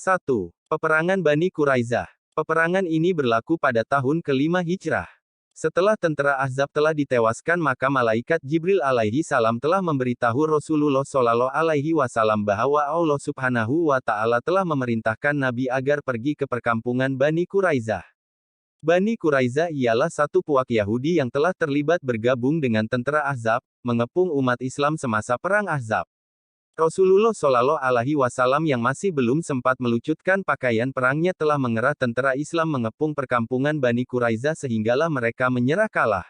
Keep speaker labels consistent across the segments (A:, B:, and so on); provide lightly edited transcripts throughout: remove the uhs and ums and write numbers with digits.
A: 1. Peperangan Bani Quraizah. Peperangan ini berlaku pada tahun ke-5 Hijrah. Setelah tentara Ahzab telah ditewaskan, maka malaikat Jibril alaihi salam telah memberitahu Rasulullah shallallahu alaihi wasallam bahwa Allah subhanahu wa ta'ala telah memerintahkan Nabi agar pergi ke perkampungan Bani Quraizah. Bani Quraizah ialah satu puak Yahudi yang telah terlibat bergabung dengan tentara Ahzab, mengepung umat Islam semasa perang Ahzab. Rasulullah shallallahu alaihi wasallam yang masih belum sempat melucutkan pakaian perangnya telah mengerah tentara Islam mengepung perkampungan Bani Quraizah sehinggalah mereka menyerah kalah.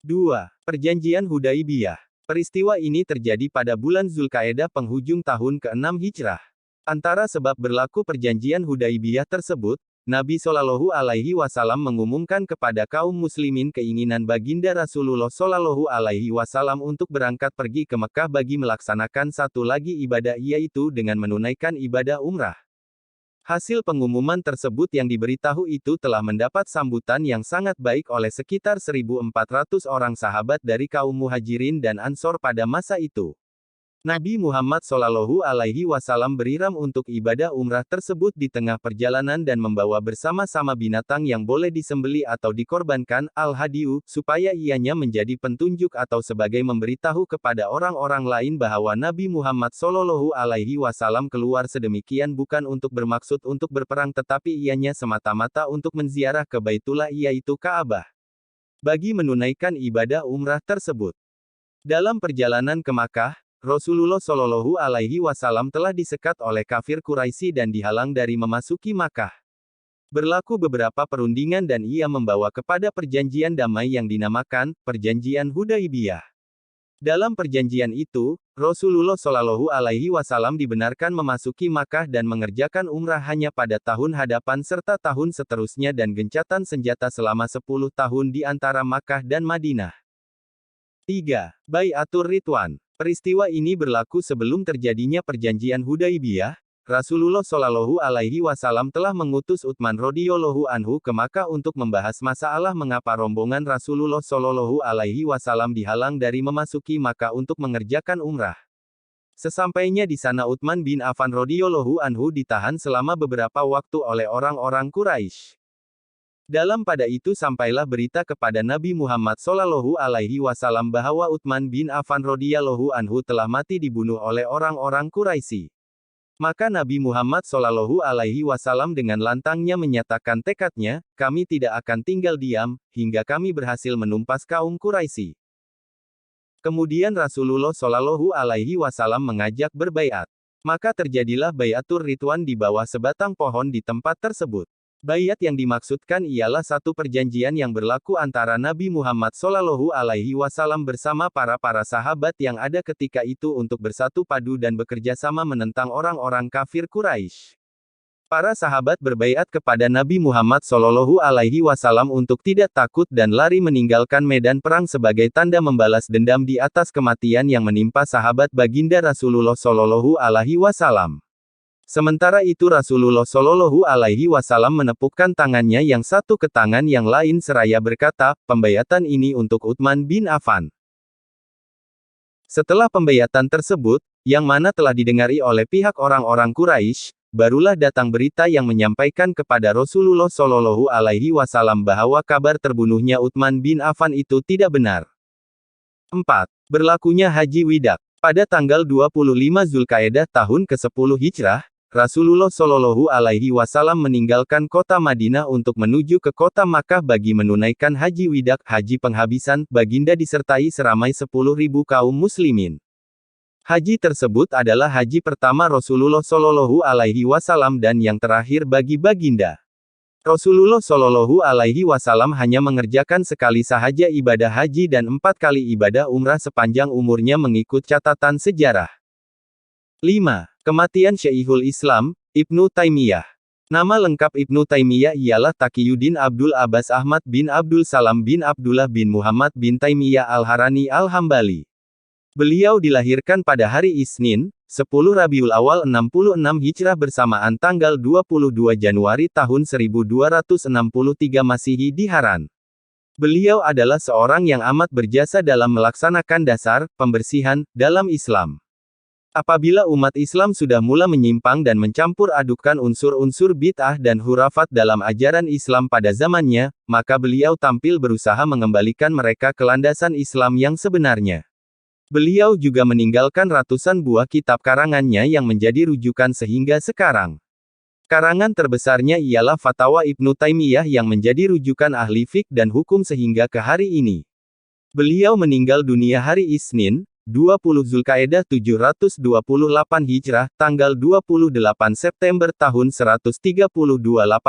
A: 2. Perjanjian Hudaibiyah. Peristiwa ini terjadi pada bulan Zulkaidah penghujung tahun ke-6 Hijrah. Antara sebab berlaku perjanjian Hudaibiyah tersebut, Nabi Shallallahu Alaihi Wasallam mengumumkan kepada kaum muslimin keinginan baginda Rasulullah Shallallahu Alaihi Wasallam untuk berangkat pergi ke Mekah bagi melaksanakan satu lagi ibadah, yaitu dengan menunaikan ibadah umrah. Hasil pengumuman tersebut yang diberitahu itu telah mendapat sambutan yang sangat baik oleh sekitar 1.400 orang sahabat dari kaum Muhajirin dan Ansor pada masa itu. Nabi Muhammad Shallallahu Alaihi Wasallam beriram untuk ibadah umrah tersebut di tengah perjalanan dan membawa bersama-sama binatang yang boleh disembeli atau dikorbankan, al-hadiyu, supaya ianya menjadi petunjuk atau sebagai memberitahu kepada orang-orang lain bahwa Nabi Muhammad Shallallahu Alaihi Wasallam keluar sedemikian bukan untuk bermaksud untuk berperang, tetapi ianya semata-mata untuk menziarah ke Baitullah, yaitu Ka'bah. Bagi menunaikan ibadah umrah tersebut. Dalam perjalanan ke Makkah, Rasulullah Shallallahu Alaihi Wasallam telah disekat oleh kafir Quraisy dan dihalang dari memasuki Makkah. Berlaku beberapa perundingan dan ia membawa kepada perjanjian damai yang dinamakan Perjanjian Hudaibiyah. Dalam perjanjian itu, Rasulullah Shallallahu Alaihi Wasallam dibenarkan memasuki Makkah dan mengerjakan umrah hanya pada tahun hadapan serta tahun seterusnya dan gencatan senjata selama 10 tahun di antara Makkah dan Madinah. 3. Bai'atur Ridwan. Peristiwa ini berlaku sebelum terjadinya perjanjian Hudaibiyah. Rasulullah Shallallahu Alaihi Wasallam telah mengutus Utsman radhiyallahu anhu ke Makkah untuk membahas masalah mengapa rombongan Rasulullah Shallallahu Alaihi Wasallam dihalang dari memasuki Makkah untuk mengerjakan umrah. Sesampainya di sana Utsman bin Affan radhiyallahu anhu ditahan selama beberapa waktu oleh orang-orang Quraisy. Dalam pada itu sampailah berita kepada Nabi Muhammad Shallallahu Alaihi Wasallam bahwa Utsman bin Affan radhiyallahu anhu telah mati dibunuh oleh orang-orang Quraisy. Maka Nabi Muhammad Shallallahu Alaihi Wasallam dengan lantangnya menyatakan tekadnya, kami tidak akan tinggal diam hingga kami berhasil menumpas kaum Quraisy. Kemudian Rasulullah Shallallahu Alaihi Wasallam mengajak berbaiat. Maka terjadilah baiatur Ridwan di bawah sebatang pohon di tempat tersebut. Baiat yang dimaksudkan ialah satu perjanjian yang berlaku antara Nabi Muhammad Shallallahu Alaihi Wasallam bersama para sahabat yang ada ketika itu untuk bersatu padu dan bekerja sama menentang orang-orang kafir Quraisy. Para sahabat berbaiat kepada Nabi Muhammad Shallallahu Alaihi Wasallam untuk tidak takut dan lari meninggalkan medan perang sebagai tanda membalas dendam di atas kematian yang menimpa sahabat baginda Rasulullah Shallallahu Alaihi Wasallam. Sementara itu Rasulullah Shallallahu Alaihi Wasallam menepukkan tangannya yang satu ke tangan yang lain seraya berkata, pembaiatan ini untuk Utsman bin Affan. Setelah pembaiatan tersebut, yang mana telah didengari oleh pihak orang-orang Quraisy, barulah datang berita yang menyampaikan kepada Rasulullah Shallallahu Alaihi Wasallam bahwa kabar terbunuhnya Utsman bin Affan itu tidak benar. 4. Berlakunya Haji Widak. Pada tanggal 25 Zulkaidah tahun ke-10 Hijrah, Rasulullah Shallallahu Alaihi Wasallam meninggalkan kota Madinah untuk menuju ke kota Makkah bagi menunaikan Haji Widak, haji penghabisan. Baginda disertai seramai 10.000 kaum muslimin. Haji tersebut adalah haji pertama Rasulullah Shallallahu Alaihi Wasallam dan yang terakhir bagi baginda. Rasulullah Shallallahu Alaihi Wasallam hanya mengerjakan sekali sahaja ibadah haji dan 4 kali ibadah umrah sepanjang umurnya mengikut catatan sejarah. 5. Kematian Syekhul Islam, Ibnu Taimiyah. Nama lengkap Ibnu Taimiyah ialah Taqiyuddin Abdul Abbas Ahmad bin Abdul Salam bin Abdullah bin Muhammad bin Taimiyah Al-Harani Al-Hambali. Beliau dilahirkan pada hari Isnin, 10 Rabiul Awal 66 Hijrah bersamaan tanggal 22 Januari tahun 1263 Masehi di Haran. Beliau adalah seorang yang amat berjasa dalam melaksanakan dasar, pembersihan, dalam Islam. Apabila umat Islam sudah mulai menyimpang dan mencampur adukan unsur-unsur bid'ah dan hurafat dalam ajaran Islam pada zamannya, maka beliau tampil berusaha mengembalikan mereka ke landasan Islam yang sebenarnya. Beliau juga meninggalkan ratusan buah kitab karangannya yang menjadi rujukan sehingga sekarang. Karangan terbesarnya ialah Fatwa Ibnu Taimiyah yang menjadi rujukan ahli fiqh dan hukum sehingga ke hari ini. Beliau meninggal dunia hari Isnin, 20 Zulkaidah 728 Hijrah, tanggal 28 September tahun 1328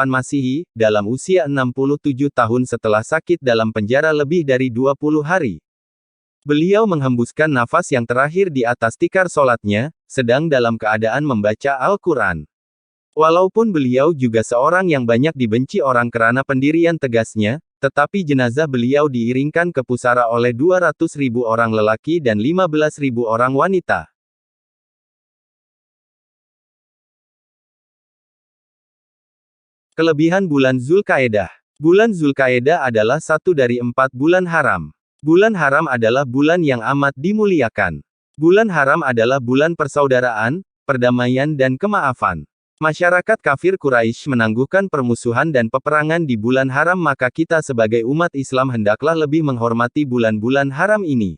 A: Masehi, dalam usia 67 tahun setelah sakit dalam penjara lebih dari 20 hari. Beliau menghembuskan nafas yang terakhir di atas tikar solatnya, sedang dalam keadaan membaca Al-Quran. Walaupun beliau juga seorang yang banyak dibenci orang karena pendirian tegasnya, tetapi jenazah beliau diiringkan ke pusara oleh 200.000 orang lelaki dan 15.000 orang wanita. Kelebihan bulan Zulkaidah. Bulan Zulkaidah adalah satu dari 4 bulan haram. Bulan haram adalah bulan yang amat dimuliakan. Bulan haram adalah bulan persaudaraan, perdamaian dan kemaafan. Masyarakat kafir Quraisy menangguhkan permusuhan dan peperangan di bulan haram, maka kita sebagai umat Islam hendaklah lebih menghormati bulan-bulan haram ini.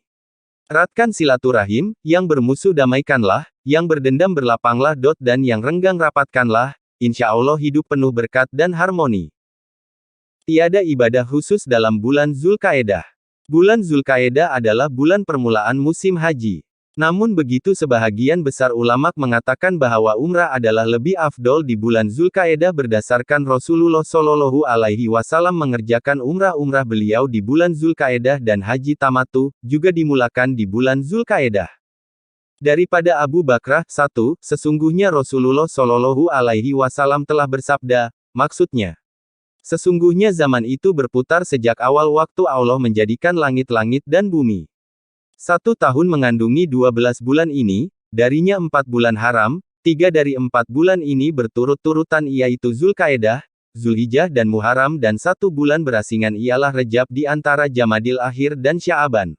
A: Eratkan silaturahim, yang bermusuh damaikanlah, yang berdendam berlapanglah dan yang renggang rapatkanlah, insya Allah hidup penuh berkat dan harmoni. Tiada ibadah khusus dalam bulan Zulkaidah. Bulan Zulkaidah adalah bulan permulaan musim haji. Namun begitu sebahagian besar ulama mengatakan bahwa umrah adalah lebih afdol di bulan Zulkaidah berdasarkan Rasulullah Shallallahu Alaihi Wasallam mengerjakan umrah beliau di bulan Zulkaidah dan haji tamattu juga dimulakan di bulan Zulkaidah. Daripada Abu Bakrah, 1. Sesungguhnya Rasulullah Shallallahu Alaihi Wasallam telah bersabda, maksudnya, sesungguhnya zaman itu berputar sejak awal waktu Allah menjadikan langit-langit dan bumi. 1 tahun mengandungi 12 bulan ini, darinya 4 bulan haram, 3 dari 4 bulan ini berturut-turutan yaitu Zulkaidah, Zulhijjah dan Muharram dan 1 bulan berasingan ialah Rejab di antara Jamadil Akhir dan Sya'aban.